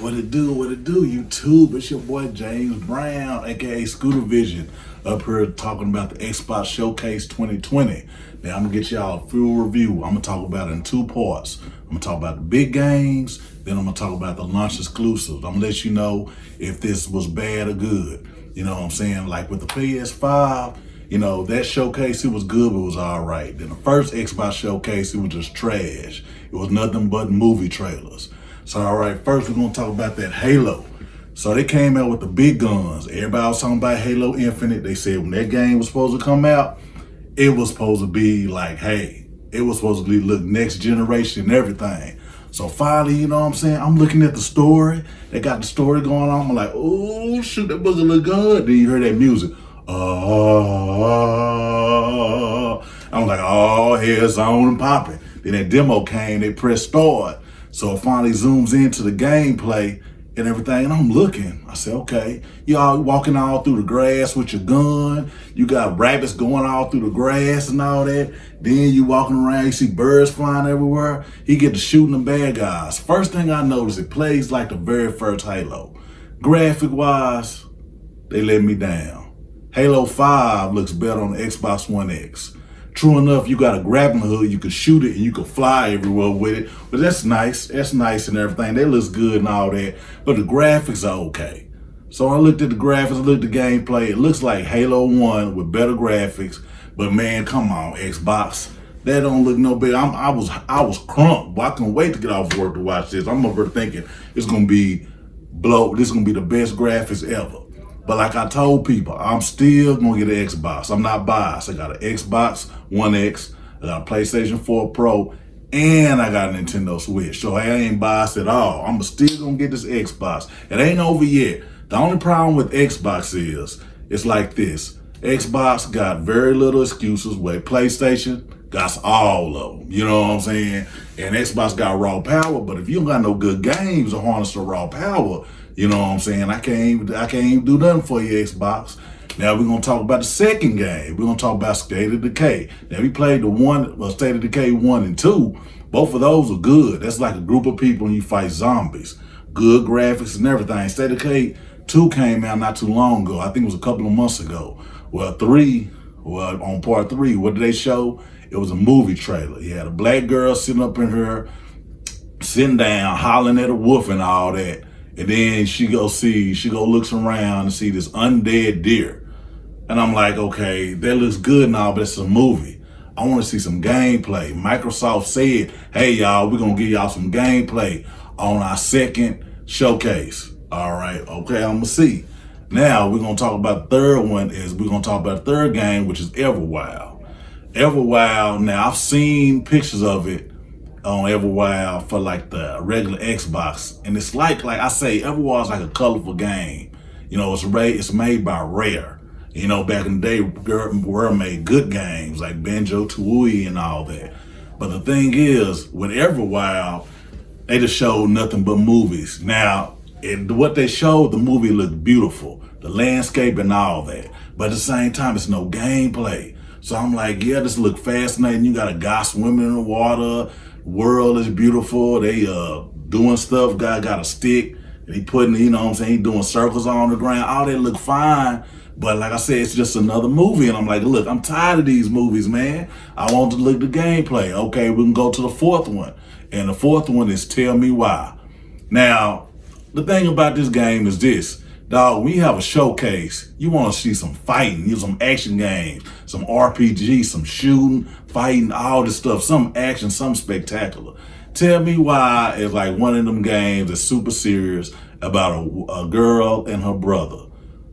What it do, YouTube? It's your boy James Brown, aka SCOOTA Vision, up here talking about the Xbox Showcase 2020. Now I'm gonna get y'all a full review. I'm gonna talk about it in two parts. I'm gonna talk about the big games, then I'm gonna talk about the launch exclusives. I'm gonna let you know if this was bad or good. You know what I'm saying? Like with the PS5, you know, that showcase, it was good, but it was all right. Then the first Xbox Showcase, it was just trash. It was nothing but movie trailers. So, all right, first we're gonna talk about that Halo. So they came out with the big guns. Everybody was talking about Halo Infinite. They said when that game was supposed to come out, it was supposed to be like, hey, it was supposed to be look next generation and everything. So finally, you know what I'm saying? I'm looking at the story. They got the story going on. I'm like, oh shoot, that booger look good. Then you hear that music. I'm like, oh, here's on and popping. Then that demo came, they pressed start. So it finally zooms into the gameplay and everything, and I'm looking. I said, okay, y'all walking all through the grass with your gun. You got rabbits going all through the grass and all that. Then you walking around, you see birds flying everywhere. You get to shooting the bad guys. First thing I noticed, it plays like the very first Halo. Graphic-wise, they let me down. Halo 5 looks better on the Xbox One X. True enough, you got a grappling hook, you can shoot it and you can fly everywhere with it. But that's nice and everything. That looks good and all that. But the graphics are okay. So I looked at the graphics, I looked at the gameplay. It looks like Halo 1 with better graphics. But man, come on, Xbox. That don't look no better. I was crunk. But I couldn't wait to get off work to watch this. I'm over thinking it's gonna be this is gonna be the best graphics ever. But like I told people, I'm still gonna get an Xbox. I'm not biased. I got an Xbox One X, I got a PlayStation 4 Pro, and I got a Nintendo Switch. So I ain't biased at all. I'm still gonna get this Xbox. It ain't over yet. The only problem with Xbox is, it's like this. Xbox got very little excuses, where PlayStation got all of them. You know what I'm saying? And Xbox got raw power, but if you don't got no good games to harness the raw power, you know what I'm saying? I can't even do nothing for you, Xbox. Now we're gonna talk about the second game. We're gonna talk about State of Decay. Now we played the State of Decay 1 and 2. Both of those are good. That's like a group of people and you fight zombies. Good graphics and everything. State of Decay 2 came out not too long ago. I think it was a couple of months ago. On part 3, what did they show? It was a movie trailer. You had a black girl sitting up in her, sitting down, hollering at a wolf and all that. And then she looks around and see this undead deer. And I'm like, okay, that looks good and all, but it's a movie. I want to see some gameplay. Microsoft said, hey y'all, we're going to give y'all some gameplay on our second showcase. All right, okay, I'm going to see. Now we're going to talk about the third one we're going to talk about the third game, which is Everwild. Everwild, now I've seen pictures of it on Everwild for like the regular Xbox, and it's like I say, Everwild's like a colorful game. You know, it's made by Rare. You know, back in the day, Rare made good games like Banjo-Tooie and all that. But the thing is, with Everwild, they just showed nothing but movies. Now, what they showed, the movie looked beautiful, the landscape and all that. But at the same time, it's no gameplay. So I'm like, yeah, this look fascinating. You got a guy swimming in the water. World is beautiful. They doing stuff. Guy got a stick and he putting, you know what I'm saying, he doing circles on the ground. All that look fine. But like I said, it's just another movie. And I'm like, look, I'm tired of these movies, man. I want to look at the gameplay. Okay, we can go to the fourth one. And the fourth one is Tell Me Why. Now, the thing about this game is this. Dog, when you have a showcase, you want to see some fighting, some action games, some RPG, some shooting, fighting, all this stuff, some action, some spectacular. Tell Me Why is like one of them games that's super serious about a girl and her brother.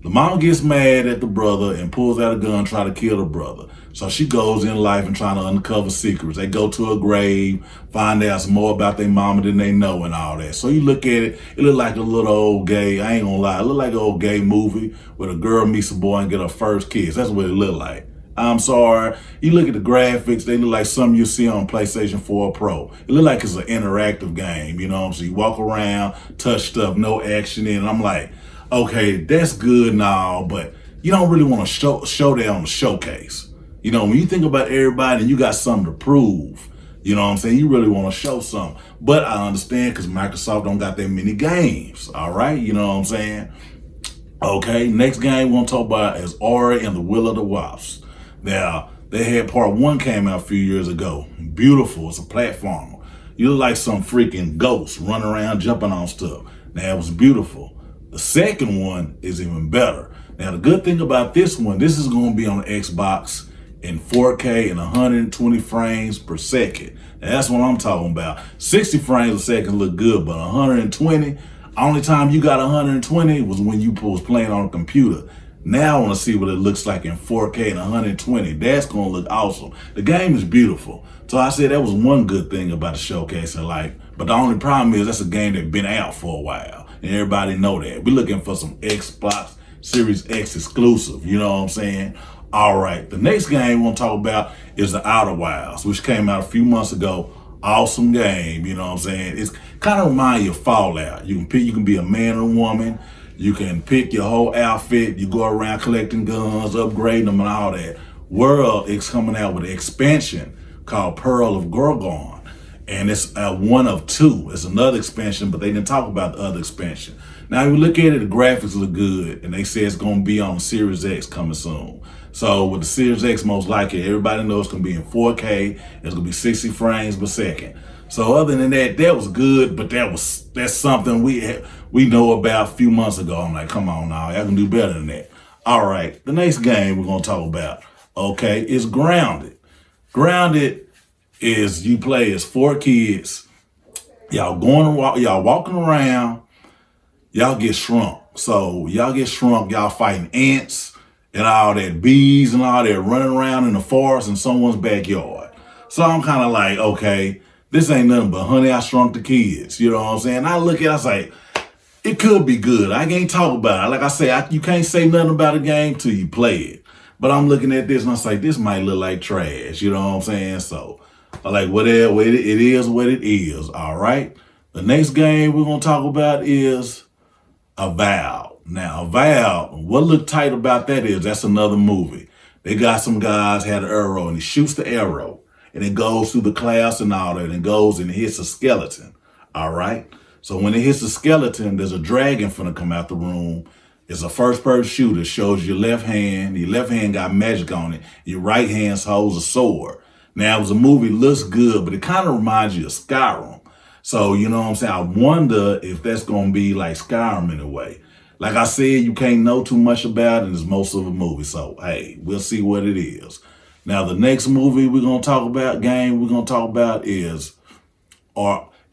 The mom gets mad at the brother and pulls out a gun, try to kill the brother. So she goes in life and trying to uncover secrets. They go to a grave, find out some more about their mama than they know and all that. So you look at it, it look like a little old gay, I ain't gonna lie, it look like an old gay movie where a girl meets a boy and get her first kiss. That's what it look like. I'm sorry. You look at the graphics, they look like something you see on PlayStation 4 Pro. It look like it's an interactive game, you know what I'm saying? You walk around, touch stuff, no action in it. I'm like, okay, that's good now, but you don't really want to show that on the showcase. You know, when you think about everybody and you got something to prove, You know what I'm saying? You really want to show something. But I understand because Microsoft don't got that many games. All right? You know what I'm saying? Okay, next game we're going to talk about is Ori and the Will of the Wisps. Now, they had part 1 came out a few years ago. Beautiful. It's a platformer. You look like some freaking ghost running around jumping on stuff. Now, it was beautiful. The second one is even better. Now, the good thing about this one, this is going to be on the Xbox in 4K and 120 frames per second. Now, that's what I'm talking about. 60 frames a second look good, but 120, only time you got 120 was when you was playing on a computer. Now I want to see what it looks like in 4K and 120. That's going to look awesome. The game is beautiful. So I said that was one good thing about the showcase. But the only problem is that's a game that's been out for a while. And everybody know that. We're looking for some Xbox Series X exclusive. You know what I'm saying? All right. The next game we're going to talk about is the Outer Wilds, which came out a few months ago. Awesome game. You know what I'm saying? It's kind of remind you of Fallout. You can be a man or a woman. You can pick your whole outfit. You go around collecting guns, upgrading them and all that. World is coming out with an expansion called Pearl of Gorgon. And it's one of 2. It's another expansion, but they didn't talk about the other expansion. Now, if you look at it, the graphics look good. And they say it's going to be on Series X coming soon. So with the Series X, most likely, everybody knows it's going to be in 4K. It's going to be 60 frames per second. So other than that, that was good, but that's something we know about a few months ago. I'm like, come on now, y'all can do better than that. All right, the next game we're gonna talk about, okay, is Grounded. Grounded is you play as 4 kids. Y'all walking around. Y'all get shrunk. So y'all fighting ants and all that, bees and all that, running around in the forest in someone's backyard. So I'm kind of like, okay, this ain't nothing but Honey, I Shrunk the Kids. You know what I'm saying? I look at it, I say, it could be good. I can't talk about it. Like I say, you can't say nothing about a game till you play it. But I'm looking at this and I say, this might look like trash. You know what I'm saying? So, I like, whatever, it is what it is. All right? The next game we're going to talk about is Avowed. Now, Avowed, what look tight about that is that's another movie. They got some guys had an arrow and he shoots the arrow. And it goes through the class and all that, and it goes and it hits a skeleton. All right? So when it hits the skeleton, there's a dragon finna come out the room. It's a first-person shooter. Shows your left hand. Your left hand got magic on it. Your right hand holds a sword. Now, it was a movie, looks good, but it kind of reminds you of Skyrim. So, you know what I'm saying? I wonder if that's going to be like Skyrim in a way. Like I said, you can't know too much about it. It's most of a movie. So, hey, we'll see what it is. Now, the next movie we're going to talk about, is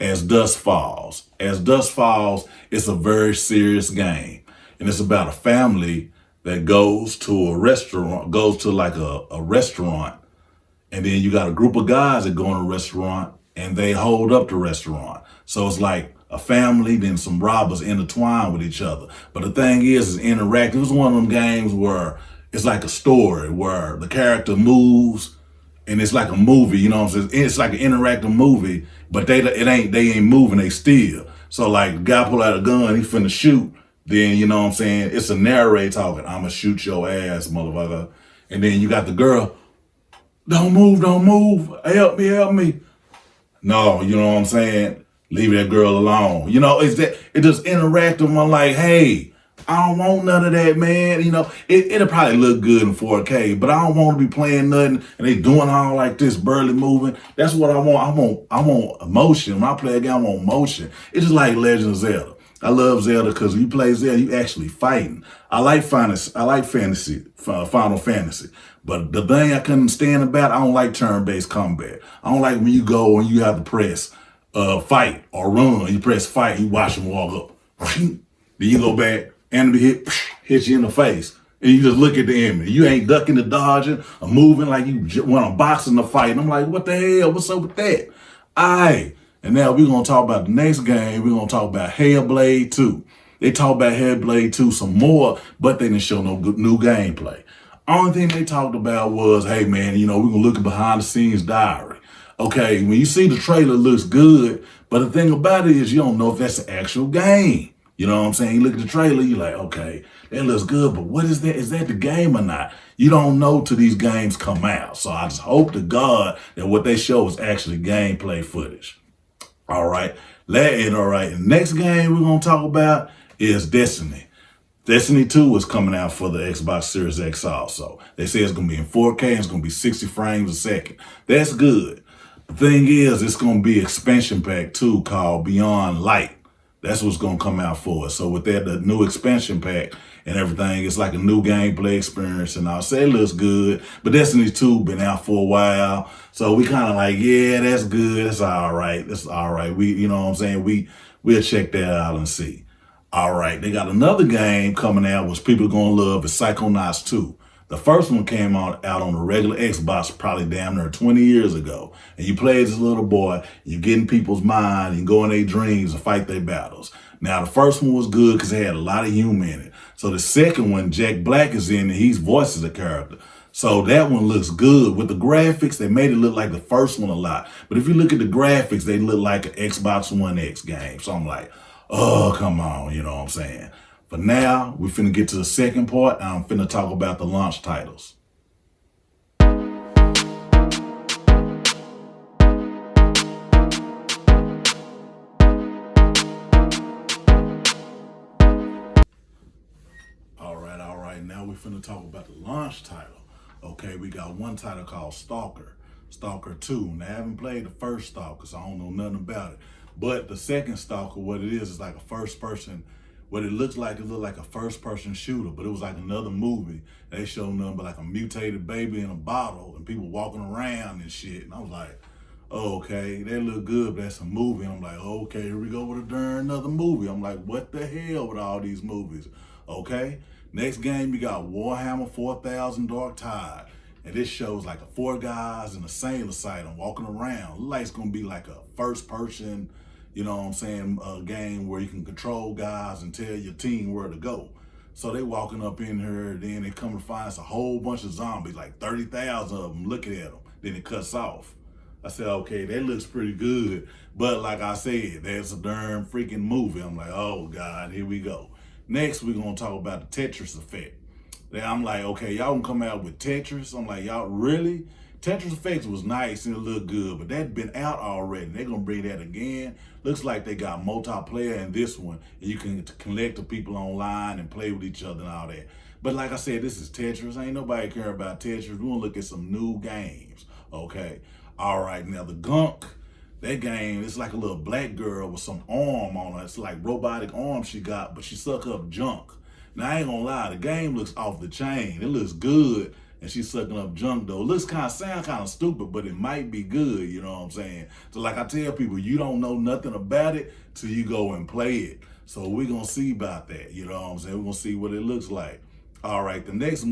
As Dusk Falls. As Dusk Falls, it's a very serious game. And it's about a family that goes to a restaurant, a restaurant. And then you got a group of guys that go in a restaurant and they hold up the restaurant. So it's like a family, then some robbers intertwine with each other. But the thing is it's interactive. It's one of them games where it's like a story where the character moves and it's like a movie, you know what I'm saying? It's like an interactive movie, but they ain't moving, they still. So like the guy pull out a gun, he finna shoot, then you know what I'm saying? It's a narrator talking, I'ma shoot your ass, motherfucker. And then you got the girl, don't move, help me. No, you know what I'm saying? Leave that girl alone. You know, it's just interactive. I'm like, hey, I don't want none of that, man. You know, it'll probably look good in 4K, but I don't want to be playing nothing and they doing all like this, barely moving. That's what I want. I want emotion. When I play a game, I want motion. It's just like Legend of Zelda. I love Zelda because when you play Zelda, you actually fighting. I like fantasy, Final Fantasy. But the thing I couldn't stand about, I don't like turn-based combat. I don't like when you go and you have to press fight or run. You press fight, you watch them walk up. Then you go back, enemy hit you in the face. And you just look at the enemy. You ain't ducking or dodging or moving like you want to box in the fight. And I'm like, what the hell? What's up with that? Aight. And now we're going to talk about the next game. We're going to talk about Hellblade 2. They talked about Hellblade 2 some more, but they didn't show no new gameplay. Only thing they talked about was, hey man, you know, we're going to look at behind the scenes diary. Okay, when you see the trailer, it looks good, but the thing about it is you don't know if that's the actual game. You know what I'm saying? You look at the trailer, you're like, okay, It looks good, but what is that? Is that the game or not? You don't know till these games come out. So I just hope to God that what they show is actually gameplay footage. All right. All right. The next game we're going to talk about is Destiny. Destiny 2 is coming out for the Xbox Series X also. They say it's going to be in 4K and it's going to be 60 frames a second. That's good. The thing is, it's going to be expansion pack 2 called Beyond Light. That's what's going to come out for us. So with that, the new expansion pack and everything, it's like a new gameplay experience. And I'll say it looks good. But Destiny 2 been out for a while. So we kind of like, yeah, that's good. That's all right. That's all right. You know what I'm saying? We'll check that out and see. All right, they got another game coming out which people are going to love. Is Psychonauts 2. The first one came out on the regular Xbox probably damn near 20 years ago. And you play as this little boy, you get in people's mind, you go in their dreams and fight their battles. Now, the first one was good because it had a lot of humor in it. So the second one, Jack Black is in it. He voices a character. So that one looks good. With the graphics, they made it look like the first one a lot. But if you look at the graphics, they look like an Xbox One X game. So I'm like, oh, come on, you know what I'm saying? But now, we're finna get to the second part, and I'm finna talk about the launch titles. All right, now we're finna talk about the launch title. Okay, we got one title called Stalker. Stalker 2. Now, I haven't played the first Stalker, so I don't know nothing about it. But the second Stalker, what it is like a first person. What it looked like a first person shooter, but it was like another movie. They showed nothing but like a mutated baby in a bottle and people walking around and shit. And I was like, oh, okay, they look good, but that's a movie. And I'm like, okay, here we go with a darn another movie. I'm like, what the hell with all these movies? Okay, next game you got Warhammer 4000 Dark Tide. And this shows like 4 guys in a sailor sighting walking around. Look like it's gonna be like a first person, you know what I'm saying, a game where you can control guys and tell your team where to go. So they walking up in here, then they come to find us a whole bunch of zombies, like 30,000 of them, looking at them. Then it cuts off. I said, okay, that looks pretty good. But like I said, that's a darn freaking movie. I'm like, oh God, here we go. Next, we're gonna talk about the Tetris effect. Then I'm like, okay, y'all can come out with Tetris. I'm like, y'all really? Tetris Effects was nice and it looked good, but that's been out already. They're gonna bring that again. Looks like they got multiplayer in this one. And you can connect to people online and play with each other and all that. But like I said, this is Tetris. Ain't nobody care about Tetris. We're gonna look at some new games, okay? All right, now the Gunk, that game, it's like a little black girl with some arm on her. It's like robotic arm she got, but she suck up junk. Now, I ain't gonna lie, the game looks off the chain. It looks good, and she's sucking up junk, though. It looks sound kind of stupid, but it might be good, you know what I'm saying? So like I tell people, you don't know nothing about it till you go and play it. So we're gonna see about that, you know what I'm saying? We're gonna see what it looks like. All right, the next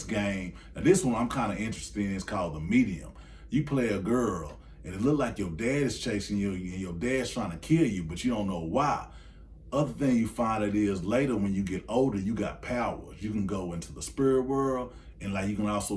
game, and this one I'm kind of interested in, is called The Medium. You play a girl, and it look like your dad is chasing you, and your dad's trying to kill you, but you don't know why. Other thing you find it is later when you get older, you got powers. You can go into the spirit world, and like you can also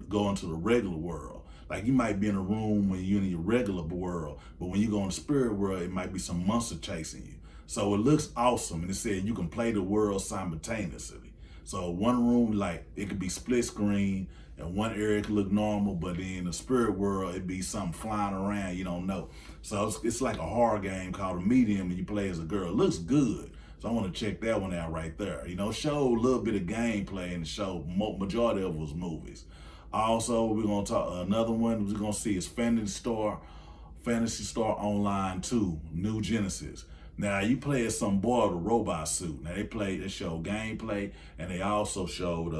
go into the regular world. Like you might be in a room when you're in your regular world, but when you go in the spirit world, it might be some monster chasing you. So it looks awesome, and it said you can play the world simultaneously. So one room, like it could be split screen, and one area could look normal, but then in the spirit world, it'd be something flying around, you don't know. So it's like a horror game called The Medium, and you play as a girl. It looks good. So I want to check that one out right there. You know, show a little bit of gameplay and show majority of those movies. Also, we're going to talk another one we're going to see is Fantasy Star Online 2, New Genesis. Now, you play as some boy with a robot suit. Now, they showed gameplay, and they also showed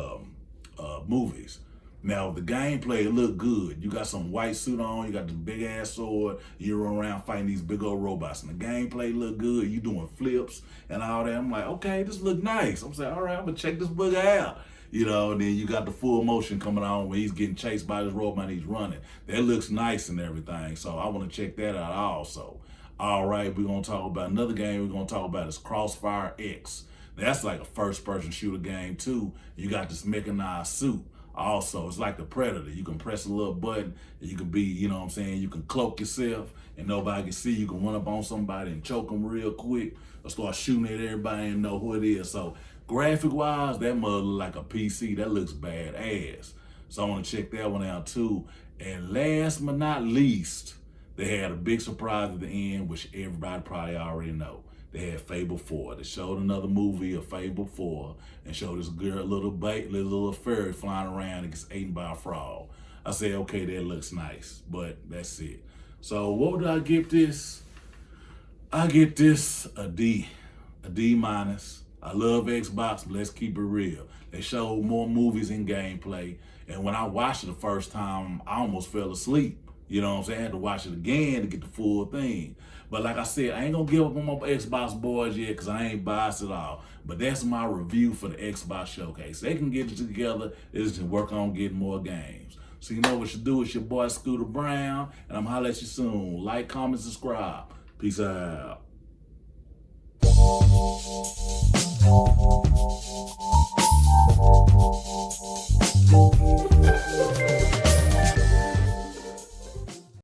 movies. Now, the gameplay, it looked good. You got some white suit on, you got this big ass sword, you run around fighting these big old robots. And the gameplay looked good. You doing flips and all that. I'm like, okay, this look nice. I'm saying, all right, I'm gonna check this booger out. You know, and then you got the full motion coming on when he's getting chased by this robot and he's running. That looks nice and everything. So I want to check that out also. All right, we're gonna talk about another game we're gonna talk about is Crossfire X. That's like a first person shooter game too. You got this mechanized suit. Also, it's like the Predator. You can press a little button, and you can be, you know what I'm saying, you can cloak yourself, and nobody can see. You can run up on somebody and choke them real quick, or start shooting at everybody and know who it is. So graphic wise, that mother look like a PC. That looks badass. So I want to check that one out too. And last but not least, they had a big surprise at the end, which everybody probably already know. They had Fable 4. They showed another movie of Fable 4 and showed this girl, little fairy flying around and gets eaten by a frog. I said, okay, that looks nice, but that's it. So what do I give this? I get this a D minus. I love Xbox, but let's keep it real. They showed more movies and gameplay. And when I watched it the first time, I almost fell asleep. You know what I'm saying? I had to watch it again to get the full thing. But like I said, I ain't gonna give up on my Xbox boys yet because I ain't biased at all. But that's my review for the Xbox Showcase. They can get it together. They just work on getting more games. So you know what you do. It's your boy Scooter Brown, and I'm holler at you soon. Like, comment, subscribe. Peace out.